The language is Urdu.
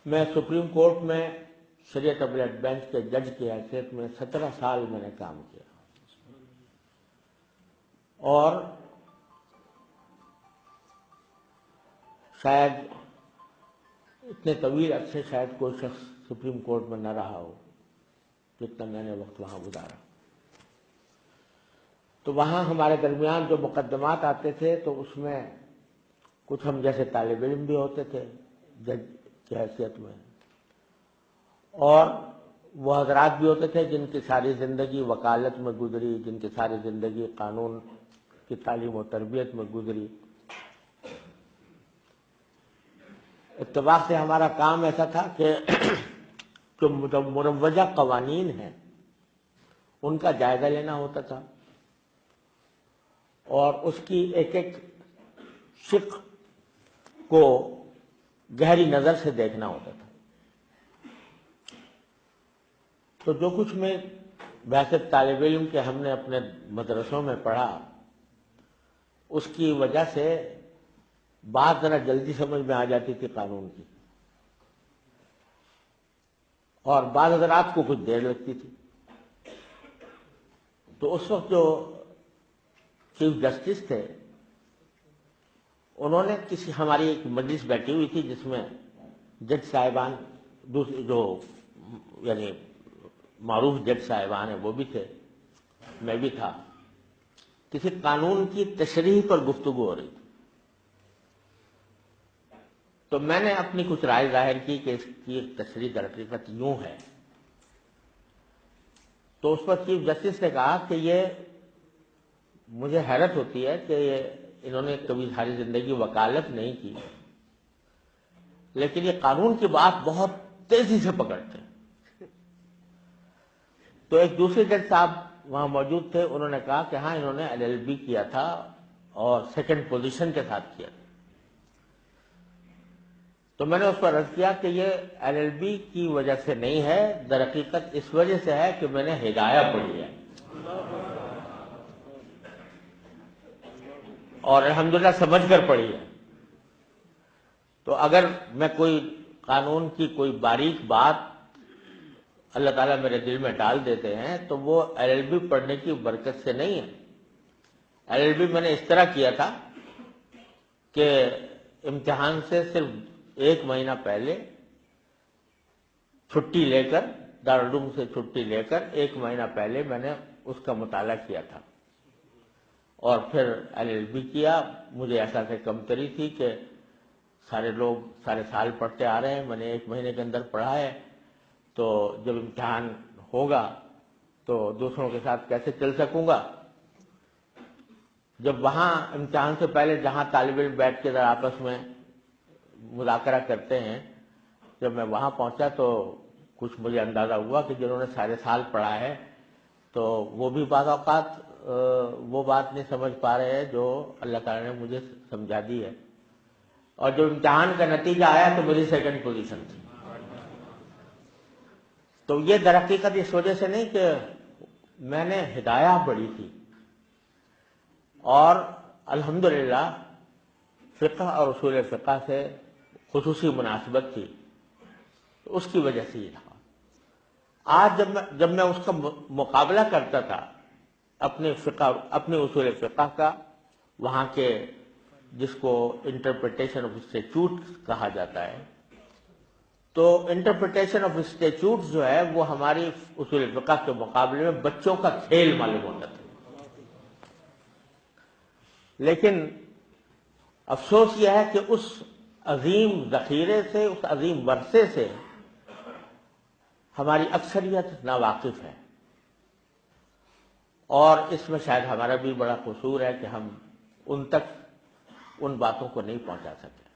میں سپریم کورٹ میں شریعت اپیلیٹ بینچ کے جج کی حیثیت میں 17 سال میں نے کام کیا، اور شاید اتنے طویل عرصے شاید کوئی شخص سپریم کورٹ میں نہ رہا ہو جتنا میں نے وقت وہاں گزارا۔ تو وہاں ہمارے درمیان جو مقدمات آتے تھے تو اس میں کچھ ہم جیسے طالب علم بھی ہوتے تھے جج کی حیثیت میں، اور وہ حضرات بھی ہوتے تھے جن کی ساری زندگی وکالت میں گزری، جن کی ساری زندگی قانون کی تعلیم و تربیت میں گزری۔ اتفاق سے ہمارا کام ایسا تھا کہ جو مروجہ قوانین ہیں ان کا جائزہ لینا ہوتا تھا، اور اس کی ایک ایک شق کو گہری نظر سے دیکھنا ہوتا تھا۔ تو جو کچھ میں بحثیت طالب علم کے ہم نے اپنے مدرسوں میں پڑھا، اس کی وجہ سے بات ذرا جلدی سمجھ میں آ جاتی تھی قانون کی، اور بعض حضرات کو کچھ دیر لگتی تھی۔ تو اس وقت جو چیف جسٹس تھے انہوں نے ہماری ایک مجلس بیٹھی ہوئی تھی جس میں جج صاحبان دوسرے جو یعنی معروف جج صاحبان ہیں وہ بھی تھے، میں بھی تھا۔ کسی قانون کی تشریح پر گفتگو ہو رہی تھی، تو میں نے اپنی کچھ رائے ظاہر کی کہ اس کی ایک تشریح در حقیقت یوں ہے۔ تو اس پر چیف جسٹس نے کہا کہ یہ مجھے حیرت ہوتی ہے کہ انہوں نے کبھی ساری زندگی وکالت نہیں کی، لیکن یہ قانون کی بات بہت تیزی سے پکڑتے ہیں۔ تو ایک دوسرے جج صاحب وہاں موجود تھے، انہوں نے کہا کہ ہاں انہوں نے LLB کیا تھا اور سیکنڈ پوزیشن کے ساتھ کیا تھا۔ تو میں نے اس پر عرض کیا کہ یہ LLB کی وجہ سے نہیں ہے، در حقیقت اس وجہ سے ہے کہ میں نے ہدایہ پڑھی ہے، اور الحمدللہ سمجھ کر پڑھی ہے۔ تو اگر میں کوئی قانون کی کوئی باریک بات اللہ تعالیٰ میرے دل میں ڈال دیتے ہیں تو وہ LLB پڑھنے کی برکت سے نہیں ہے۔ LLB میں نے اس طرح کیا تھا کہ امتحان سے صرف 1 مہینہ پہلے چھٹی لے کر، دارالعلوم سے چھٹی لے کر 1 مہینہ پہلے میں نے اس کا مطالعہ کیا تھا، اور پھر LLB کیا۔ مجھے احساس کمتری تھی کہ سارے لوگ سارے سال پڑھتے آ رہے ہیں، میں نے 1 مہینے کے اندر پڑھا ہے، تو جب امتحان ہوگا تو دوسروں کے ساتھ کیسے چل سکوں گا۔ جب وہاں امتحان سے پہلے جہاں طالب علم بیٹھ کے ذرا آپس میں مذاکرہ کرتے ہیں، جب میں وہاں پہنچا تو کچھ مجھے اندازہ ہوا کہ جنہوں نے سارے سال پڑھا ہے تو وہ بھی بعض اوقات وہ بات نہیں سمجھ پا رہے ہیں جو اللہ تعالیٰ نے مجھے سمجھا دی ہے۔ اور جب امتحان کا نتیجہ آیا تو میری سیکنڈ پوزیشن تھی۔ تو یہ در حقیقت اس وجہ سے نہیں کہ میں نے ہدایہ پڑھی تھی، اور الحمدللہ فقہ اور اصول فقہ سے خصوصی مناسبت تھی، تو اس کی وجہ سے یہ تھا۔ آج جب میں اس کا مقابلہ کرتا تھا اپنے اصول فقہ کا، وہاں کے جس کو انٹرپریٹیشن آف اسٹیچوٹ کہا جاتا ہے، تو انٹرپریٹیشن آف اسٹیچوٹ جو ہے وہ ہماری اصول فقہ کے مقابلے میں بچوں کا کھیل معلوم ہوتا تھا۔ لیکن افسوس یہ ہے کہ اس عظیم ذخیرے سے، اس عظیم ورثے سے ہماری اکثریت ناواقف ہے، اور اس میں شاید ہمارا بھی بڑا قصور ہے کہ ہم ان تک ان باتوں کو نہیں پہنچا سکے۔